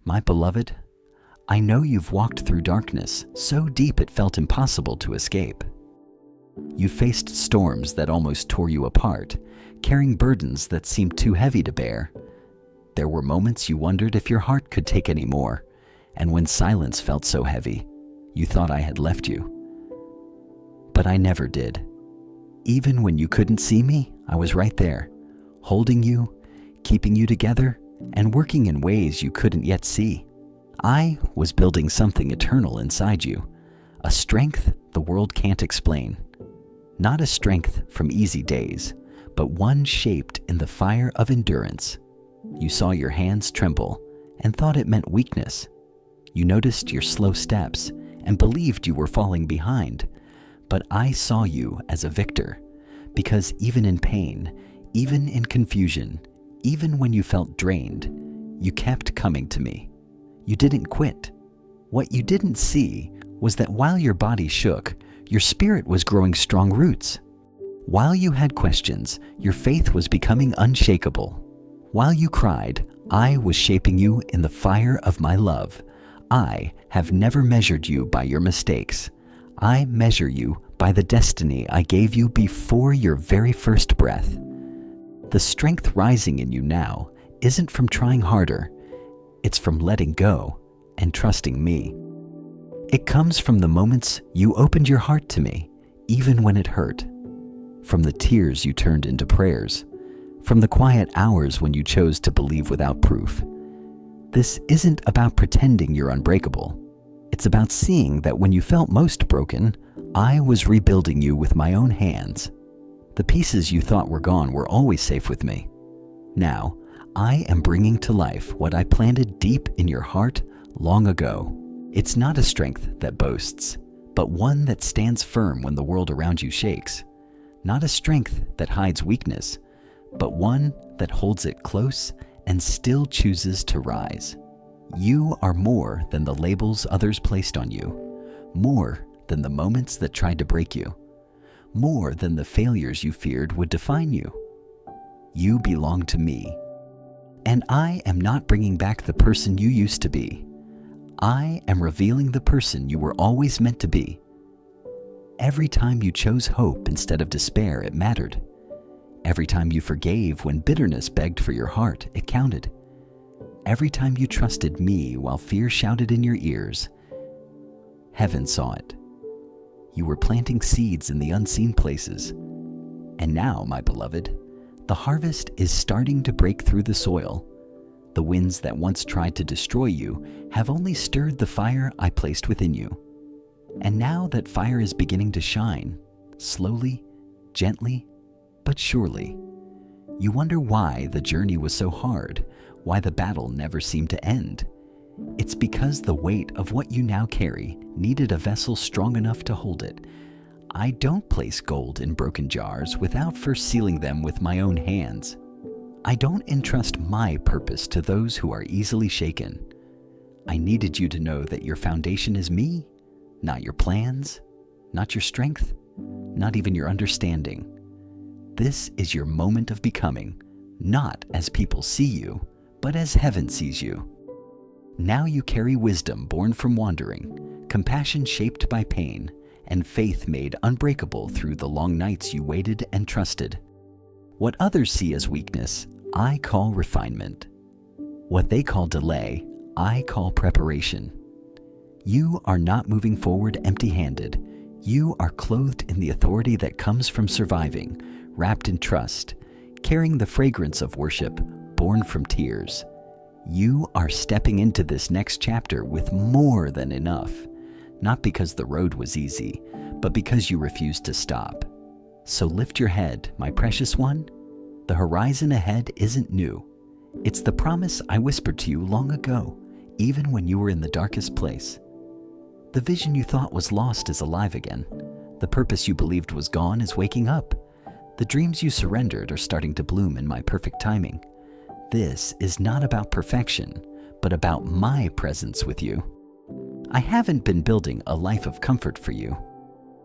My beloved, I know you've walked through darkness so deep it felt impossible to escape. You faced storms that almost tore you apart, carrying burdens that seemed too heavy to bear. There were moments you wondered if your heart could take any more, and when silence felt so heavy, you thought I had left you. But I never did. Even when you couldn't see me, I was right there, holding you, keeping you together, and working in ways you couldn't yet see. I was building something eternal inside you, a strength the world can't explain. Not a strength from easy days, but one shaped in the fire of endurance. You saw your hands tremble and thought it meant weakness. You noticed your slow steps and believed you were falling behind. But I saw you as a victor, because even in pain, even in confusion, even when you felt drained, you kept coming to me. You didn't quit. What you didn't see was that while your body shook, your spirit was growing strong roots. While you had questions, your faith was becoming unshakable. While you cried, I was shaping you in the fire of my love. I have never measured you by your mistakes. I measure you by the destiny I gave you before your very first breath. The strength rising in you now isn't from trying harder. It's from letting go and trusting me. It comes from the moments you opened your heart to me, even when it hurt. From the tears you turned into prayers. From the quiet hours when you chose to believe without proof. This isn't about pretending you're unbreakable. It's about seeing that when you felt most broken, I was rebuilding you with my own hands. The pieces you thought were gone were always safe with me. Now, I am bringing to life what I planted deep in your heart long ago. It's not a strength that boasts, but one that stands firm when the world around you shakes. Not a strength that hides weakness, but one that holds it close and still chooses to rise. You are more than the labels others placed on you, more than the moments that tried to break you, more than the failures you feared would define you. You belong to me, and I am not bringing back the person you used to be. I am revealing the person you were always meant to be. Every time you chose hope instead of despair, it mattered. Every time you forgave when bitterness begged for your heart, it counted. Every time you trusted me while fear shouted in your ears, heaven saw it. You were planting seeds in the unseen places. And now, my beloved, the harvest is starting to break through the soil. The winds that once tried to destroy you have only stirred the fire I placed within you. And now that fire is beginning to shine, slowly, gently, but surely. You wonder why the journey was so hard, why the battle never seemed to end. It's because the weight of what you now carry needed a vessel strong enough to hold it. I don't place gold in broken jars without first sealing them with my own hands. I don't entrust my purpose to those who are easily shaken. I needed you to know that your foundation is me, not your plans, not your strength, not even your understanding. This is your moment of becoming, not as people see you, but as heaven sees you. Now you carry wisdom born from wandering, compassion shaped by pain, and faith made unbreakable through the long nights you waited and trusted. What others see as weakness, I call refinement. What they call delay, I call preparation. You are not moving forward empty-handed. You are clothed in the authority that comes from surviving, wrapped in trust, carrying the fragrance of worship born from tears. You are stepping into this next chapter with more than enough, not because the road was easy, but because you refused to stop. So lift your head, my precious one. The horizon ahead isn't new. It's the promise I whispered to you long ago, even when you were in the darkest place. The vision you thought was lost is alive again. The purpose you believed was gone is waking up. The dreams you surrendered are starting to bloom in my perfect timing. This is not about perfection, but about my presence with you. I haven't been building a life of comfort for you.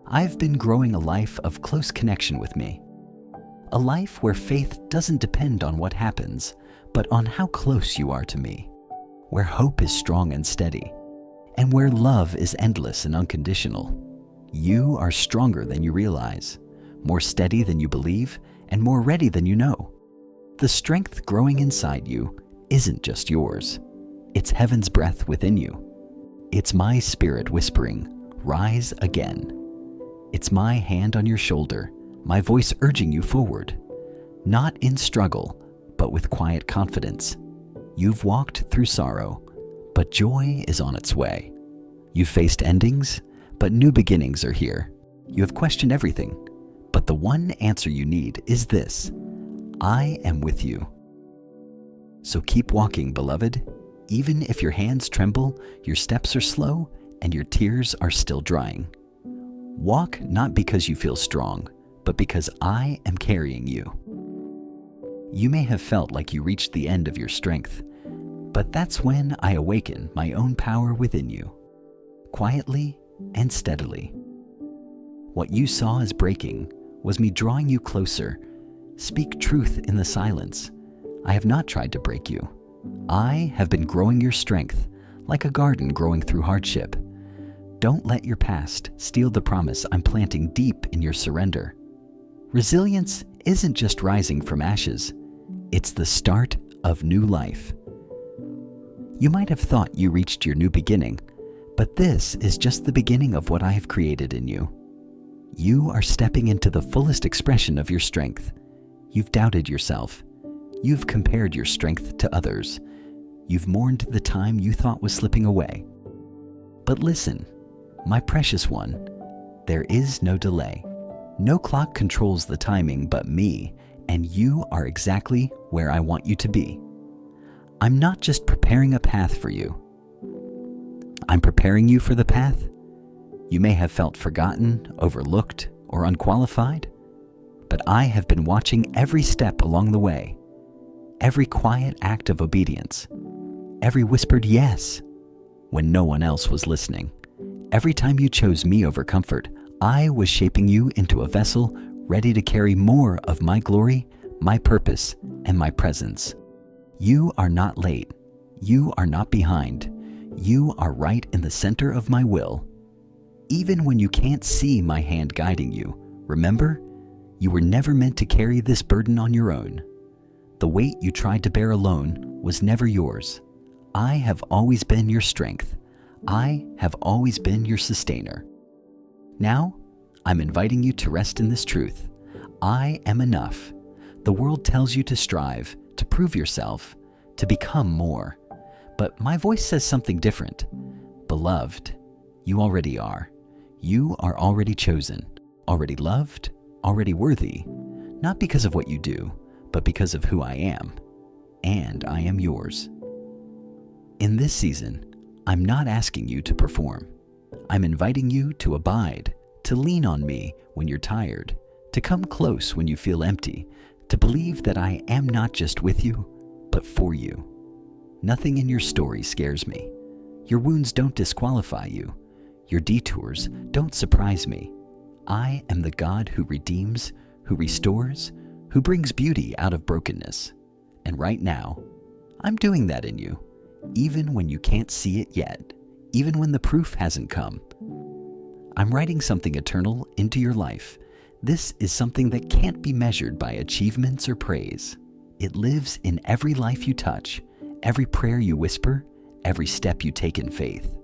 I've been growing a life of close connection with me. A life where faith doesn't depend on what happens, but on how close you are to me. where hope is strong and steady, and where love is endless and unconditional. You are stronger than you realize, more steady than you believe, and more ready than you know. The strength growing inside you isn't just yours. It's heaven's breath within you. It's my spirit whispering, "Rise again." It's my hand on your shoulder, my voice urging you forward. Not in struggle, but with quiet confidence. You've walked through sorrow, but joy is on its way. You've faced endings, but new beginnings are here. You have questioned everything, but the one answer you need is this: I am with you. So keep walking, beloved. Even if your hands tremble, your steps are slow, and your tears are still drying. Walk not because you feel strong, but because I am carrying you. You may have felt like you reached the end of your strength, but that's when I awaken my own power within you, quietly and steadily. What you saw as breaking was me drawing you closer. Speak truth in the silence. I have not tried to break you. I have been growing your strength like a garden growing through hardship. Don't let your past steal the promise I'm planting deep in your surrender. Resilience isn't just rising from ashes. It's the start of new life. You might have thought you reached your new beginning, but this is just the beginning of what I have created in you. You are stepping into the fullest expression of your strength. You've doubted yourself. You've compared your strength to others. You've mourned the time you thought was slipping away. But listen, my precious one, there is no delay. No clock controls the timing but me, and you are exactly where I want you to be. I'm not just preparing a path for you. I'm preparing you for the path. You may have felt forgotten, overlooked, or unqualified, but I have been watching every step along the way, every quiet act of obedience, every whispered yes when no one else was listening. Every time you chose me over comfort, I was shaping you into a vessel ready to carry more of my glory, my purpose, and my presence. You are not late. You are not behind. You are right in the center of my will. Even when you can't see my hand guiding you, remember, you were never meant to carry this burden on your own. The weight you tried to bear alone was never yours. I have always been your strength. I have always been your sustainer. Now, I'm inviting you to rest in this truth. I am enough. The world tells you to strive, to prove yourself, to become more. But my voice says something different. Beloved, you already are. You are already chosen, already loved, already worthy, not because of what you do, but because of who I am. And I am yours. In this season, I'm not asking you to perform. I'm inviting you to abide, to lean on me when you're tired, to come close when you feel empty, to believe that I am not just with you, but for you. Nothing in your story scares me. Your wounds don't disqualify you. Your detours don't surprise me. I am the God who redeems, who restores, who brings beauty out of brokenness. And right now, I'm doing that in you, even when you can't see it yet, even when the proof hasn't come. I'm writing something eternal into your life. This is something that can't be measured by achievements or praise. It lives in every life you touch, every prayer you whisper, every step you take in faith.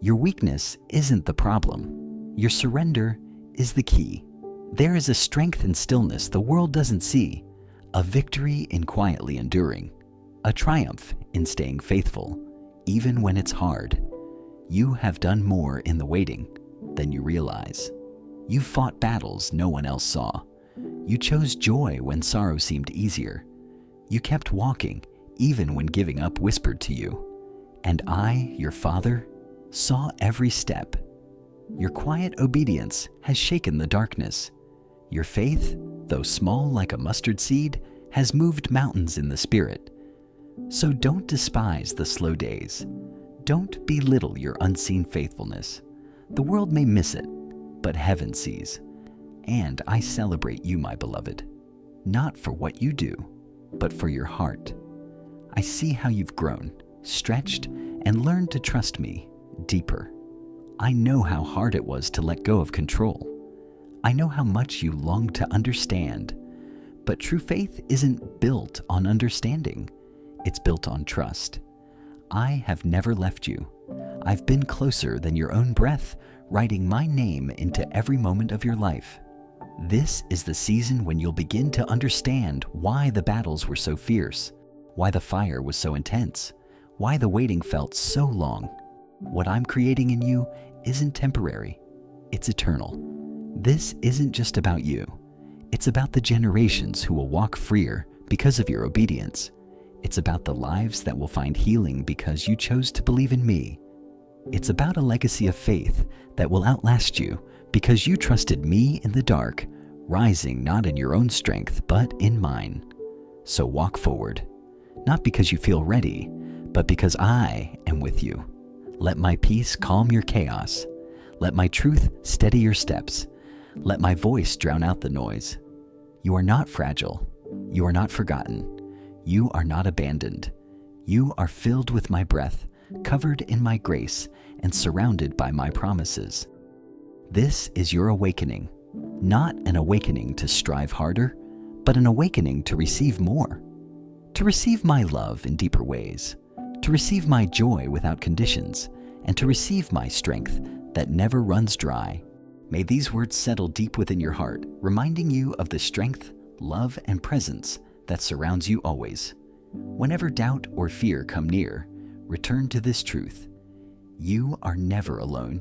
Your weakness isn't the problem. Your surrender is the key. There is a strength in stillness the world doesn't see, a victory in quietly enduring, a triumph in staying faithful, even when it's hard. You have done more in the waiting than you realize. You fought battles no one else saw. You chose joy when sorrow seemed easier. You kept walking even when giving up whispered to you. And I, your Father, saw every step. Your quiet obedience has shaken the darkness. Your faith, though small like a mustard seed, has moved mountains in the spirit. So don't despise the slow days. Don't belittle your unseen faithfulness. The world may miss it, but heaven sees. And I celebrate you, my beloved, not for what you do, but for your heart. I see how you've grown, stretched, and learned to trust me deeper. I know how hard it was to let go of control. I know how much you longed to understand. But true faith isn't built on understanding. It's built on trust. I have never left you. I've been closer than your own breath, writing my name into every moment of your life. This is the season when you'll begin to understand why the battles were so fierce, why the fire was so intense, why the waiting felt so long. What I'm creating in you isn't temporary, it's eternal. This isn't just about you. It's about the generations who will walk freer because of your obedience. It's about the lives that will find healing because you chose to believe in me. It's about a legacy of faith that will outlast you because you trusted me in the dark, rising not in your own strength but in mine. So walk forward, not because you feel ready, but because I am with you. Let my peace calm your chaos. Let my truth steady your steps. Let my voice drown out the noise. You are not fragile. You are not forgotten. You are not abandoned. You are filled with my breath, covered in my grace, and surrounded by my promises. This is your awakening, not an awakening to strive harder, but an awakening to receive more, to receive my love in deeper ways, to receive my joy without conditions, and to receive my strength that never runs dry. May these words settle deep within your heart, reminding you of the strength, love, and presence that surrounds you always. Whenever doubt or fear come near, return to this truth. You are never alone.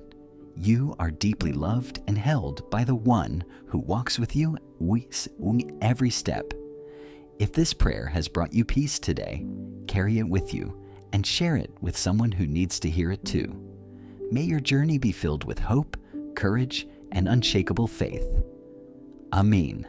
You are deeply loved and held by the one who walks with you every step. If this prayer has brought you peace today, carry it with you and share it with someone who needs to hear it too. May your journey be filled with hope, courage, and unshakable faith. Amen.